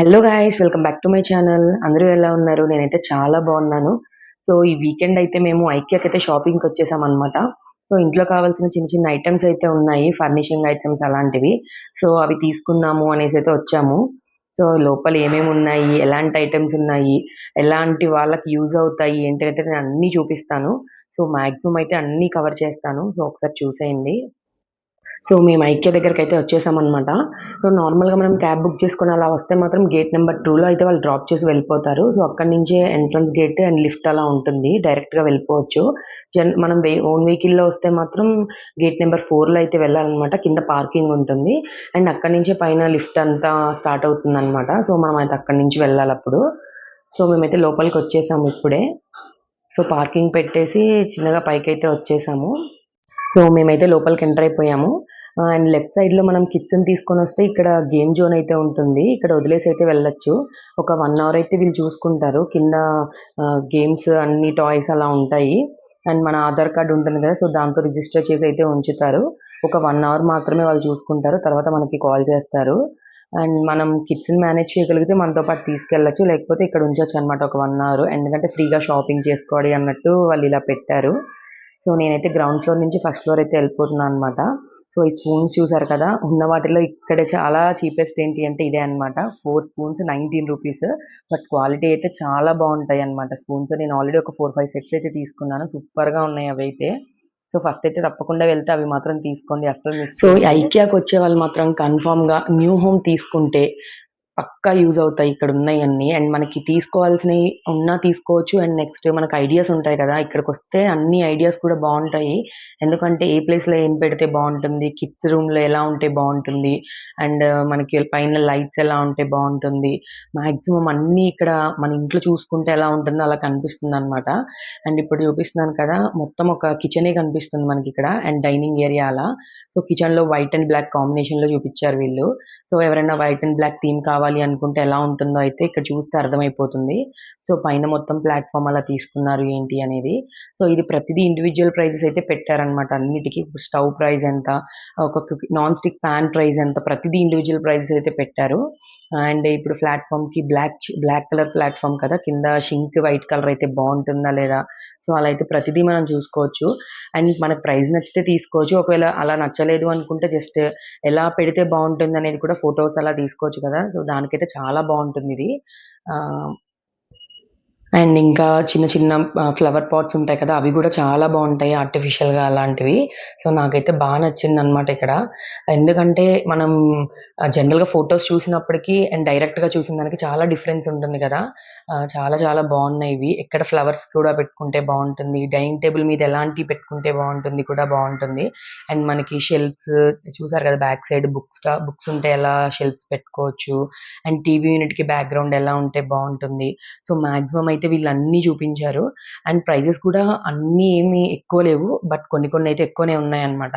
Hello guys! Welcome back to my channel. అందరూ ఎలా ఉన్నారు? నేనైతే చాలా బాగున్నాను. సో, ఈ వీకెండ్ అయితే మేము ఐకియాకైతే షాపింగ్‌కొచ్చేసామనమాట. సో, ఇంట్లో కావాల్సిన చిన్న చిన్న ఐటెమ్స్ అయితే ఉన్నాయి. ఫర్నిషింగ్ ఐటెమ్స్ అలాంటివి. సో, అవి తీసుకుందాము అనేసైతే వచ్చాము. సో, లోపల ఏమేమున్నాయి? ఎలాంటి ఐటెమ్స్ ఉన్నాయి? ఎలాంటి వాళ్ళకి యూజ్ అవుతాయి? ఏంటైతే నేను అన్నీ చూపిస్తాను. సో, మాక్సిమం అయితే అన్నీ కవర్ చేస్తాను. సో, ఒకసారి చూసేయండి. సో, మేము ఐక్య దగ్గరికైతే వచ్చేసామనమాట. సో, నార్మల్‌గా మనం క్యాబ్ బుక్ చేసుకొని అలా వస్తే మాత్రం గేట్ నంబర్ 2లో అయితే వాళ్ళు డ్రాప్ చేసి వెళ్ళిపోతారు. సో, అక్కడి నుంచే ఎంట్రన్స్ గేట్ అండ్ లిఫ్ట్ అలా ఉంటుంది. డైరెక్ట్‌గా వెళ్ళిపోవచ్చు. మనం ఓన్ వెహికల్‌లో వస్తే మాత్రం గేట్ నంబర్ 4లో అయితే వెళ్ళాలనమాట. కింద పార్కింగ్ ఉంటుంది. అండ్ అక్కడి నుంచే పైన లిఫ్ట్ అంతా స్టార్ట్ అవుతుందనమాట. సో, మనమైతే అక్కడి నుంచి వెళ్ళాలప్పుడు. సో, మేమైతే లోపలికొచ్చేసాము ఇప్పుడే. సో, పార్కింగ్ పెట్టేసి చిన్నగా పైకైతే వచ్చేసాము. సో, మేమైతే లోపలికి ఎంటర్ అయిపోయాము. అండ్ లెఫ్ట్ సైడ్‌లో మనం కిడ్స్‌ని తీసుకొనొస్తే ఇక్కడ గేమ్ జోన్ అయితే ఉంటుంది. ఇక్కడ వదిలేసి అయితే వెళ్ళొచ్చు. ఒక 1 అవర్ అయితే వీళ్ళు చూసుకుంటారు. కింద గేమ్స్ అన్ని టాయ్స్ అలా ఉంటాయి. అండ్ మన ఆధార్ కార్డ్ ఉంటుంది కదా! సో, దాంతో రిజిస్టర్ చేసి అయితే ఉంచుతారు. ఒక 1 అవర్ మాత్రమే వాళ్ళు చూసుకుంటారు. తర్వాత మనకి కాల్ చేస్తారు. అండ్ మనం కిడ్స్‌ని మేనేజ్ చేయగలిగితే మనతో పాటు తీసుకెళ్ళొచ్చు. లేకపోతే ఇక్కడ ఉంచొచ్చనమాట ఒక 1 అవర్. ఎందుకంటే ఫ్రీగా షాపింగ్ చేసుకోవాలి అన్నట్టు వాళ్ళు ఇలా పెట్టారు. సో, నేనైతే గ్రౌండ్ ఫ్లోర్ నుంచి ఫస్ట్ ఫ్లోర్ అయితే వెళ్ళిపోతున్నాననమాట. సో, ఈ స్పూన్స్ చూసారు కదా! ఉన్న వాటిలో ఇక్కడ చాలా చీపెస్ట్ ఏంటి అంటే ఇదే అనమాట. 4 స్పూన్స్ ₹19. బట్ క్వాలిటీ అయితే చాలా బావుంటాయన్నమాట స్పూన్స్. నేను ఆల్రెడీ ఒక 4, 5 సెట్స్ అయితే తీసుకున్నాను. సూపర్‌గా ఉన్నాయి అవైతే. సో, ఫస్ట్ అయితే తప్పకుండా వెళ్తే అవి మాత్రం తీసుకోండి. అస్సలు మిస్ చేయొద్దు. సో, ఐకియాకొచ్చే వాళ్ళు మాత్రం కన్ఫర్మ్‌గా న్యూ హోమ్ తీసుకుంటే పక్కా యూజ్ అవుతాయి ఇక్కడున్నయన్నీ. అండ్ మనకి తీసుకోవాల్సినయి ఉన్నా తీసుకోవచ్చు. అండ్ నెక్స్ట్ మనకు ఐడియాస్ ఉంటాయి కదా! ఇక్కడికొస్తే అన్ని ఐడియాస్ కూడా బావుంటాయి. ఎందుకంటే ఏ ప్లేస్‌లో ఏం పెడితే బావుంటుంది, కిడ్స్ రూమ్‌లో ఎలా ఉంటే బావుంటుంది, అండ్ మనకి పైన లైట్స్ ఎలా ఉంటే బావుంటుంది. మాక్సిమం అన్నీ ఇక్కడ మన ఇంట్లో చూసుకుంటే ఎలా ఉంటుందో అలా కనిపిస్తుందనమాట. అండ్ ఇప్పుడు చూపిస్తున్నాను కదా! మొత్తం ఒక కిచెనే కనిపిస్తుంది మనకిక్కడ అండ్ డైనింగ్ ఏరియా అలా. సో, కిచెన్‌లో వైట్ అండ్ బ్లాక్ కాంబినేషన్‌లో చూపిచ్చారు వీళ్ళు. సో, ఎవరైనా వైట్ అండ్ బ్లాక్ థీమ్ కావాలి అనుకుంటే ఎలా ఉంటుందో అయితే ఇక్కడ చూస్తే అర్థమైపోతుంది. సో, పైన మొత్తం ప్లాట్‌ఫార్మ్ అలా తీసుకున్నారు ఏంటి అనేది. సో, ఇది ప్రతిదీ ఇండివిడ్యువల్ ప్రైజెస్ అయితే పెట్టారనమాట అన్నిటికి. ఇప్పుడు స్టవ్ ప్రైస్ ఎంత, ఒక నాన్ స్టిక్ పాన్ ప్రైస్ ఎంత, ప్రతిదీ ఇండివిడ్యువల్ ప్రైజెస్ అయితే పెట్టారు. అండ్ ఇప్పుడు ప్లాట్‌ఫార్మ్‌కి బ్లాక్ కలర్ ప్లాట్‌ఫార్మ్ కదా! కింద షింక్ వైట్ కలర్ అయితే బావుంటుందా లేదా? సో, అలా అయితే ప్రతిదీ మనం చూసుకోవచ్చు. అండ్ మనకు ప్రైస్ నచ్చితే తీసుకోవచ్చు. ఒకవేళ అలా నచ్చలేదు అనుకుంటే జస్ట్ ఎలా పెడితే బావుంటుందనేది కూడా ఫోటోస్ అలా తీసుకోవచ్చు కదా! సో, దానికైతే చాలా బావుంటుందిది. ఆహ్, అండ్ ఇంకా చిన్న చిన్న ఫ్లవర్ పాట్స్ ఉంటాయి కదా! అవి గూడా చాలా బావుంటాయి ఆర్టిఫిషియల్‌గా అలాంటివి. సో, నాకైతే నచ్చిందనమాట ఇక్కడ. ఎందుకంటే మనం జనరల్‌గా ఫోటోస్ చూసినప్పటికి అండ్ డైరెక్ట్‌గా చూసిన దానికి చాలా డిఫరెన్స్ ఉంటుంది కదా! చాలా చాలా బావున్నాయి ఇవి. ఎక్కడ ఫ్లవర్స్ కూడా పెట్టుకుంటే బావుంటుంది. డైనింగ్ టేబుల్ మీద ఎలాంటివి పెట్టుకుంటే బావుంటుంది కూడా బావుంటుంది. అండ్ మనకి షెల్ఫ్స్ చూసారు కదా! బ్యాక్ సైడ్ బుక్స్ ఉంటే ఎలా షెల్ఫ్స్ పెట్టుకోవచ్చు. అండ్ టీవీ యూనిట్‌కి బ్యాక్‌గ్రౌండ్ ఎలా ఉంటే బావుంటుంది. సో, మాక్సిమం అయితే వీళ్ళన్నీ చూపించారు. అండ్ ప్రైజెస్ కూడా అన్నీ ఏమి ఎక్కువ లేవు. బట్ కొన్ని కొన్ని అయితే ఎక్కువనే ఉన్నాయన్నమాట.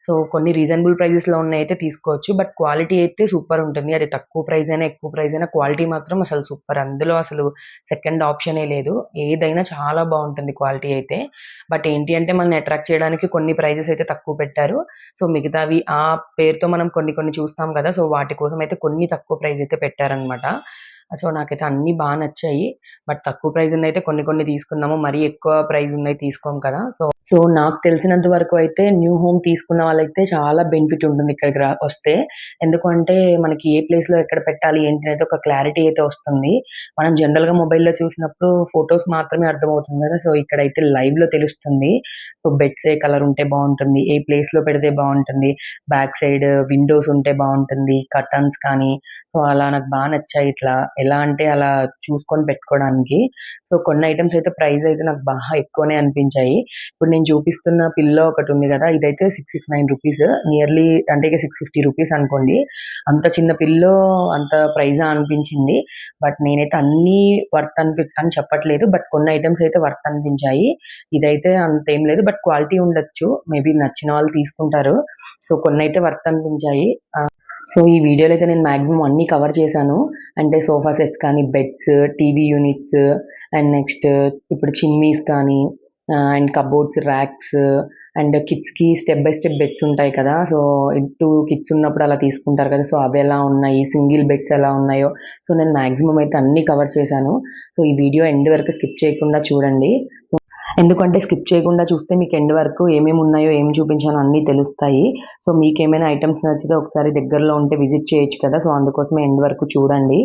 సో, కొన్ని రీజనబుల్ ప్రైజెస్‌లో ఉన్నయయితే తీసుకోవచ్చు. బట్ క్వాలిటీ అయితే సూపర్ ఉంటుంది. అది తక్కువ ప్రైస్ అయినా, ఎక్కువ ప్రైస్ అయినా క్వాలిటీ మాత్రం అసలు సూపర్. అందులో అసలు సెకండ్ ఆప్షనే లేదు. ఏదైనా చాలా బావుంటుంది క్వాలిటీ అయితే. బట్ ఏంటి అంటే మనల్ని అట్రాక్ట్ చేయడానికి కొన్ని ప్రైజెస్ అయితే తక్కువ పెట్టారు. సో, మిగతావి ఆ పేరుతో మనం కొన్ని కొన్ని చూస్తాం కదా! సో, వాటి కోసం అయితే కొన్ని తక్కువ ప్రైస్ అయితే పెట్టారన్నమాట. సో, నాకైతే అన్నీ నచ్చాయి. బట్ తక్కువ ప్రైస్ ఉన్నయితే కొన్ని కొన్ని తీసుకున్నాము. మరీ ఎక్కువ ప్రైస్ ఉన్నయి తీసుకోము కదా! సో, నాకు తెలిసినంత వరకు అయితే న్యూ హోమ్ తీసుకున్న వాళ్ళైతే చాలా బెనిఫిట్ ఉంటుంది ఇక్కడికి వస్తే. ఎందుకు అంటే మనకి ఏ ప్లేస్‌లో ఎక్కడ పెట్టాలి ఏంటి అనేది ఒక క్లారిటీ అయితే వస్తుంది. మనం జనరల్‌గా మొబైల్‌లో చూసినప్పుడు ఫోటోస్ మాత్రమే అర్థమవుతుంది కదా! సో, ఇక్కడైతే లైవ్‌లో తెలుస్తుంది. సో, బెడ్స్ ఏ కలర్ ఉంటే బావుంటుంది, ఏ ప్లేస్‌లో పెడితే బావుంటుంది, బ్యాక్ సైడ్ విండోస్ ఉంటే బావుంటుంది, కర్టన్స్ కానీ సో, అలా నాకు నచ్చాయి ఇట్లా. ఎలా అంటే అలా చూసుకొని పెట్టుకోవడానికి. సో, కొన్ని ఐటెమ్స్ అయితే ప్రైస్ అయితే నాకు ఎక్కువనే అనిపించాయి. ఇప్పుడు నేను చూపిస్తున్న పిల్లో ఒకటుంది గదా! ఇదైతే రూ. 669 నియర్లీ అంటే ఇక రూ. 650 అనుకోండి. అంత చిన్న పిల్లో అంత ప్రైజా అనిపించింది. బట్ నేనైతే అన్నీ వర్త్ అని చెప్పట్లేదు. బట్ కొన్ని ఐటెమ్స్ అయితే వర్త్ అనిపించాయి. ఇదైతే అంతేం లేదు. బట్ క్వాలిటీ ఉండొచ్చు. మేబీ నచ్చిన వాళ్ళు తీసుకుంటారు. సో, కొన్నైతే వర్త్ అనిపించాయి. సో, ఈ వీడియోలో అయితే నేను మాక్సిమం అన్నీ కవర్ చేశాను. అంటే సోఫా సెట్స్ కానీ, beds, TV units and next ఇప్పుడు చిమ్నీస్ కానీ అండ్ కబోర్డ్స్, ర్యాక్స్ అండ్ కిడ్స్‌కి స్టెప్ బై స్టెప్ బెడ్స్ ఉంటాయి కదా! సో, 2 కిడ్స్ ఉన్నప్పుడు అలా తీసుకుంటారు కదా! సో, అవి ఎలా ఉన్నాయి, సింగిల్ బెడ్స్ ఎలా ఉన్నాయో, సో, నేను మాక్సిమం అయితే అన్నీ కవర్ చేశాను. సో, ఈ వీడియో ఎండ్ వరకు స్కిప్ చేయకుండా చూడండి. ఎందుకంటే స్కిప్ చేయకుండా చూస్తే మీకు ఎండ్ వరకు ఏమేమి ఉన్నాయో, ఏం చూపించానో అన్నీ తెలుస్తాయి. సో, మీకేమైనా ఐటెమ్స్ నచ్చితే ఒకసారి దగ్గరలో ఉంటే విజిట్ చేయొచ్చు కదా! సో, అందుకోసమే ఎండ్ వరకు చూడండి.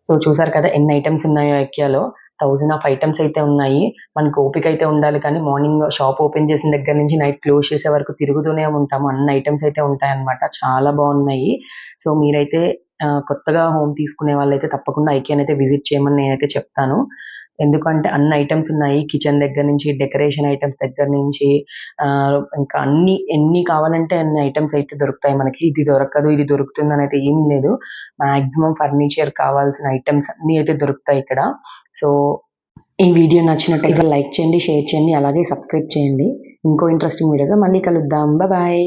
సో చూసారు కదా ఎన్ని ఐటెమ్స్ ఉన్నాయో ఐకియాలో. 1000 ఆఫ్ ఐటెమ్స్ అయితే ఉన్నాయి. మనకు ఓపిక అయితే ఉండాలి కానీ మార్నింగ్ షాప్ ఓపెన్ చేసిన దగ్గర నుంచి నైట్ క్లోజ్ చేసే వరకు తిరుగుతూనే ఉంటాము. అన్ని ఐటెమ్స్ అయితే ఉంటాయన్నమాట. చాలా బాగున్నాయి. సో మీరైతే కొత్తగా హోమ్ తీసుకునే వాళ్ళైతే తప్పకుండా ఐకియానైతే విజిట్ చేయమని నేనైతే చెప్తాను. ఎందుకంటే అన్ని ఐటెమ్స్ ఉన్నాయి. కిచెన్ దగ్గర నుంచి, డెకరేషన్ ఐటెమ్స్ దగ్గర నుంచి ఇంకా ఎన్ని కావాలంటే అన్ని ఐటెమ్స్ అయితే దొరుకుతాయి మనకి. ఇది దొరకదు, ఇది దొరుకుతుందనైతే ఏమీ లేదు. మాక్సిమం ఫర్నిచర్ కావాల్సిన ఐటెమ్స్ అన్నీ అయితే దొరుకుతాయి ఇక్కడ. సో ఈ వీడియో నచ్చినట్టయితే లైక్ చేయండి, షేర్ చేయండి, అలాగే సబ్స్క్రైబ్ చేయండి. ఇంకో ఇంట్రెస్టింగ్ వీడియోతో మళ్ళీ కలుద్దాం. బాయ్.